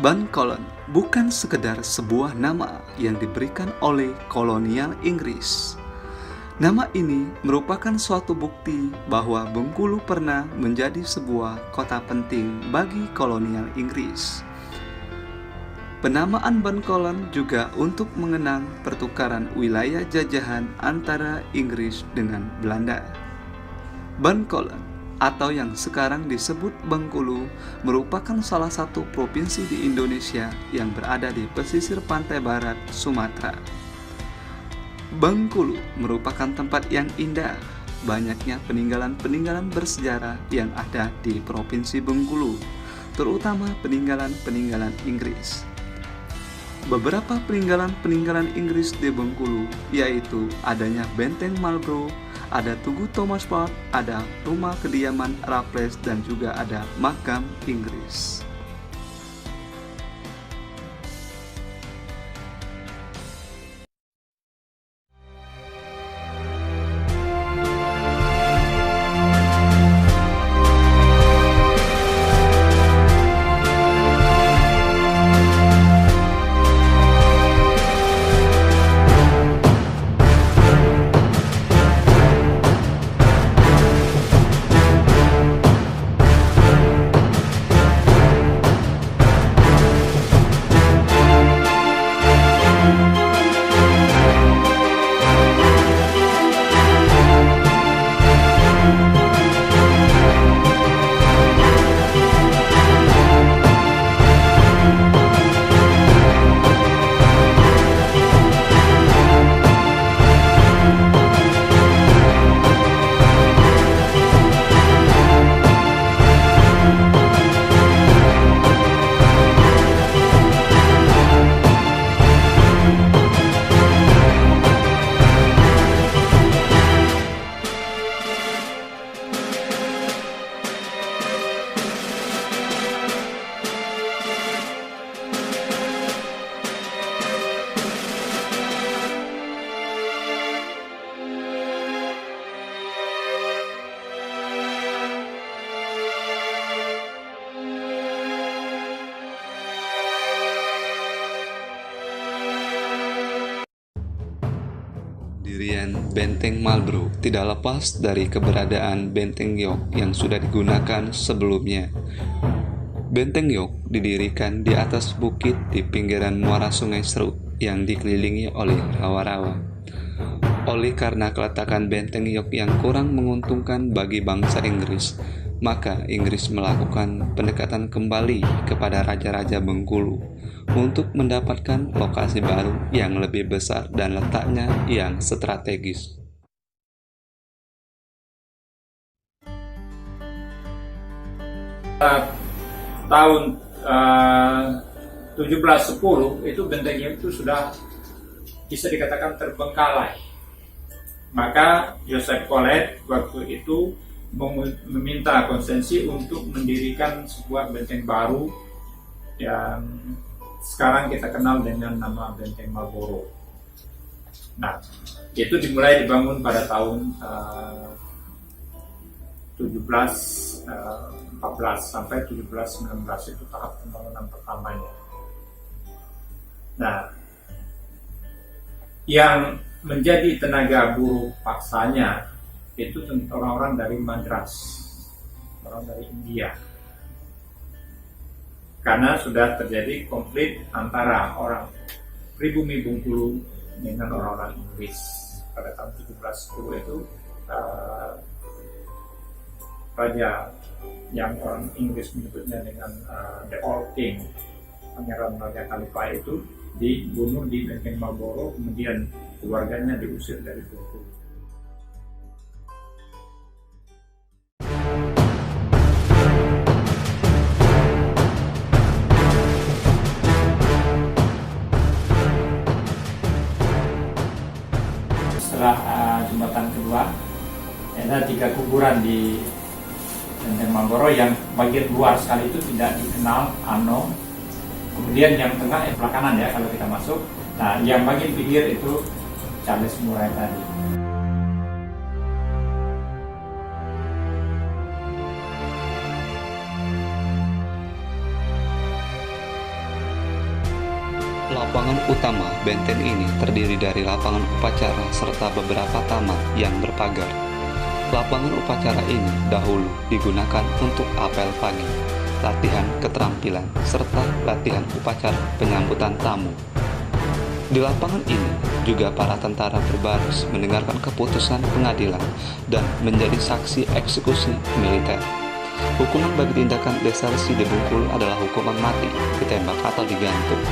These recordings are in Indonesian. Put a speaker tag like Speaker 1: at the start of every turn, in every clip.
Speaker 1: Buncolon bukan sekedar sebuah nama yang diberikan oleh kolonial Inggris. Nama ini merupakan suatu bukti bahwa Bengkulu pernah menjadi sebuah kota penting bagi kolonial Inggris. Penamaan Buncolon juga untuk mengenang pertukaran wilayah jajahan antara Inggris dengan Belanda. Buncolon atau yang sekarang disebut Bengkulu merupakan salah satu provinsi di Indonesia yang berada di pesisir pantai barat Sumatera. Bengkulu merupakan tempat yang indah, banyaknya peninggalan-peninggalan bersejarah yang ada di Provinsi Bengkulu, terutama peninggalan-peninggalan Inggris. Beberapa peninggalan-peninggalan Inggris di Bengkulu yaitu adanya Benteng Marlborough, ada Tugu Thomas Park, ada rumah kediaman Raffles, dan juga ada makam Inggris. Pendirian Benteng Marlborough tidak lepas dari keberadaan Benteng York yang sudah digunakan sebelumnya. Benteng York didirikan di atas bukit di pinggiran muara Sungai Serut yang dikelilingi oleh rawa-rawa. Oleh karena keletakan Benteng York yang kurang menguntungkan bagi bangsa Inggris, maka Inggris melakukan pendekatan kembali kepada Raja-Raja Bengkulu untuk mendapatkan lokasi baru yang lebih besar dan letaknya yang strategis.
Speaker 2: Tahun 1710 itu bentengnya itu sudah bisa dikatakan terbengkalai. Maka Joseph Collet waktu itu meminta konsensi untuk mendirikan sebuah benteng baru yang sekarang kita kenal dengan nama Benteng Marlborough. Nah, itu dimulai dibangun pada tahun 1714 sampai 1719, itu tahap pembangunan pertamanya. Nah, yang menjadi tenaga buruh paksanya itu orang-orang dari Madras, orang dari India. Karena sudah terjadi konflik antara orang pribumi Bengkulu dengan orang-orang Inggris. Pada tahun 1710 itu raja yang orang Inggris menyebutnya dengan The Old King, Pangeran Raja Khalifah, itu dibunuh di Benteng Marlborough, kemudian keluarganya diusir dari Bengkulu. Setelah jembatan kedua, ada 3 kuburan di Benteng Marlborough. Yang bagian luar sekali itu tidak dikenal ano. Kemudian yang tengah sebelah kanan ya kalau kita masuk. Nah, yang bagian pinggir itu Charles Murray tadi.
Speaker 1: Lapangan utama benteng ini terdiri dari lapangan upacara serta beberapa taman yang berpagar. Lapangan upacara ini dahulu digunakan untuk apel pagi, latihan keterampilan, serta latihan upacara penyambutan tamu. Di lapangan ini juga para tentara berbaris mendengarkan keputusan pengadilan dan menjadi saksi eksekusi militer. Hukuman bagi tindakan desersi di Bengkulu adalah hukuman mati, ditembak atau digantung.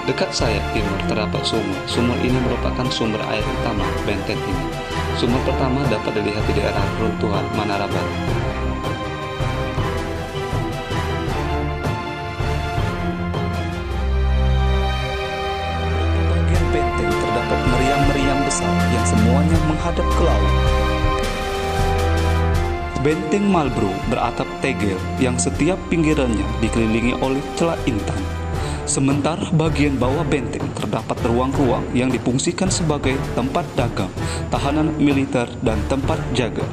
Speaker 1: Dekat saya timur terdapat sumur. Sumur ini merupakan sumber air utama benteng ini. Sumur pertama dapat dilihat di daerah runtuhan Manara Barat. Di bagian benteng terdapat meriam-meriam besar yang semuanya menghadap ke laut. Benteng Marlborough beratap tegel yang setiap pinggirannya dikelilingi oleh celah intan. Sementara bagian bawah benteng terdapat ruang-ruang yang difungsikan sebagai tempat dagang, tahanan militer, dan tempat jaga.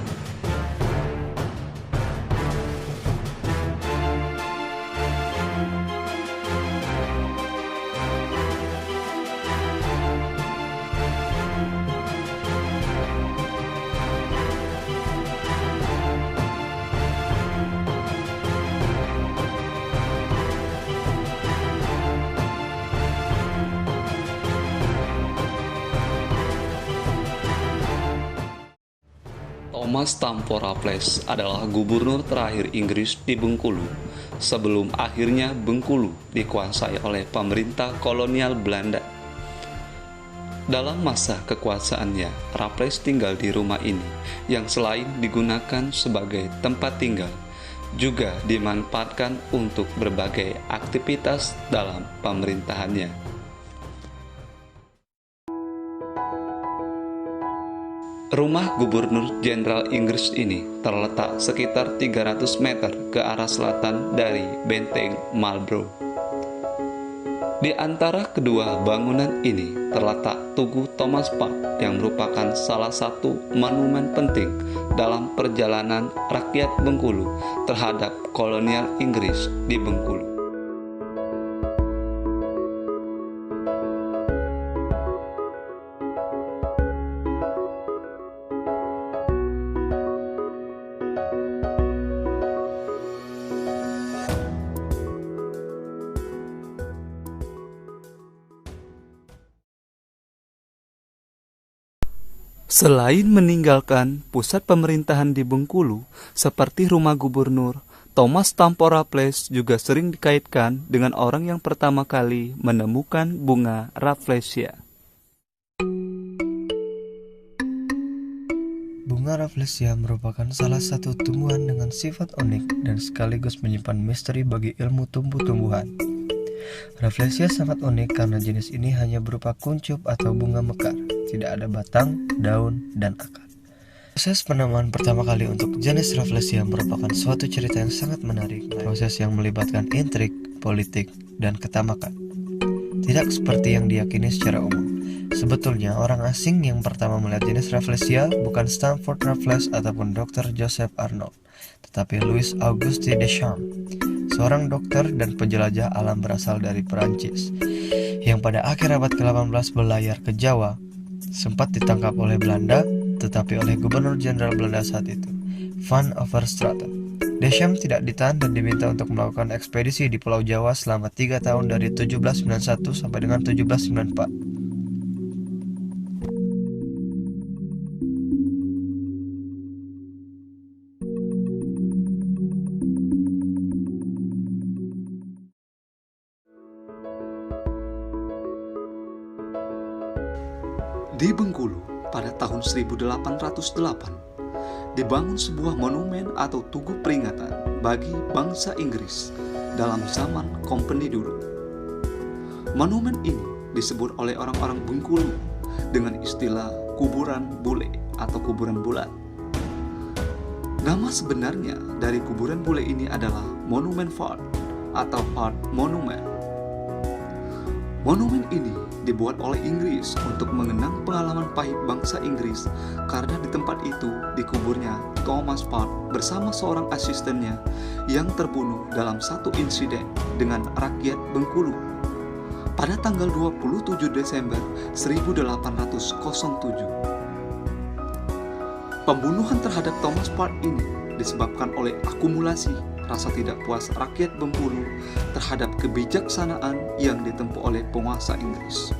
Speaker 1: Thomas Stamford Raffles adalah gubernur terakhir Inggris di Bengkulu sebelum akhirnya Bengkulu dikuasai oleh pemerintah kolonial Belanda. Dalam masa kekuasaannya, Raffles tinggal di rumah ini yang selain digunakan sebagai tempat tinggal, juga dimanfaatkan untuk berbagai aktivitas dalam pemerintahannya. Rumah Gubernur Jenderal Inggris ini terletak sekitar 300 meter ke arah selatan dari benteng Marlborough. Di antara kedua bangunan ini terletak Tugu Thomas Park yang merupakan salah satu monumen penting dalam perjalanan rakyat Bengkulu terhadap kolonial Inggris di Bengkulu. Selain meninggalkan pusat pemerintahan di Bengkulu, seperti rumah gubernur, Thomas Stamford Raffles juga sering dikaitkan dengan orang yang pertama kali menemukan bunga Rafflesia.
Speaker 3: Bunga Rafflesia merupakan salah satu tumbuhan dengan sifat unik dan sekaligus menyimpan misteri bagi ilmu tumbuh-tumbuhan. Rafflesia sangat unik karena jenis ini hanya berupa kuncup atau bunga mekar, tidak ada batang, daun, dan akar. Proses penemuan pertama kali untuk jenis Rafflesia merupakan suatu cerita yang sangat menarik, proses yang melibatkan intrik, politik, dan ketamakan. Tidak seperti yang diyakini secara umum. Sebetulnya orang asing yang pertama melihat jenis Rafflesia bukan Stamford Raffles ataupun Dr. Joseph Arnold, tetapi Louis Auguste Deschamps, seorang dokter dan penjelajah alam berasal dari Perancis, yang pada akhir abad ke-18 berlayar ke Jawa, sempat ditangkap oleh Belanda, tetapi oleh Gubernur Jenderal Belanda saat itu, Van Overstraten. Deschamps tidak ditahan dan diminta untuk melakukan ekspedisi di Pulau Jawa selama 3 tahun dari 1791 sampai dengan 1794.
Speaker 1: Di Bengkulu pada tahun 1808 dibangun sebuah monumen atau tugu peringatan bagi bangsa Inggris dalam zaman Kompeni dulu. Monumen ini disebut oleh orang-orang Bengkulu dengan istilah kuburan bule atau kuburan bulat. Nama sebenarnya dari kuburan bule ini adalah Monument Fort atau Fort Monument. Monumen ini dibuat oleh Inggris untuk mengenang pengalaman pahit bangsa Inggris karena di tempat itu dikuburnya Thomas Park bersama seorang asistennya yang terbunuh dalam satu insiden dengan rakyat Bengkulu. pada tanggal 27 Desember 1807. Pembunuhan terhadap Thomas Park ini disebabkan oleh akumulasi rasa tidak puas rakyat Bengkulu terhadap kebijaksanaan yang ditempuh oleh penguasa Inggris.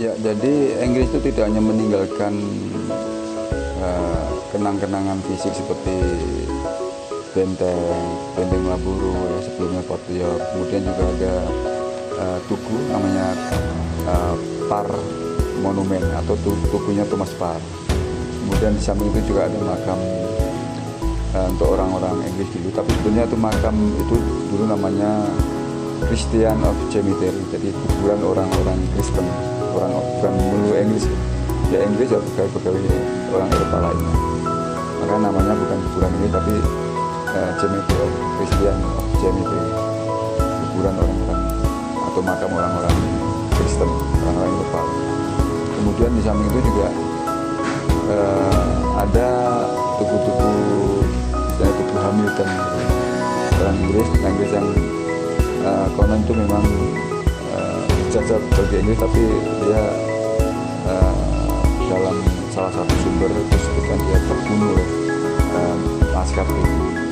Speaker 4: Ya, jadi Inggris itu tidak hanya meninggalkan kenang-kenangan fisik seperti benteng Marlborough ya, sebelumnya Fort York. Kemudian juga ada tugu namanya Parr Monument atau tugunya Thomas Parr. Kemudian di samping itu juga ada makam untuk orang-orang Inggris dulu. Tapi sebenarnya itu makam itu dulu namanya Christian of Cemetery, jadi kuburan orang-orang Kristen. Orang bukan melulu Inggris ya, Inggris ya pegawai-pegawai orang Eropa lainnya, maka namanya bukan kuburan ini tapi Cemetery of Christian of Cemetery, kuburan orang-orang atau makam orang-orang Kristen, orang-orang Eropa. Kemudian di samping itu juga ada tugu-tugu, misalnya tugu Hamilton, orang Inggris yang konon itu memang jajah bagi Inggris, tapi dia dalam salah satu sumber disebutkan dia terbunuh oleh laskar British.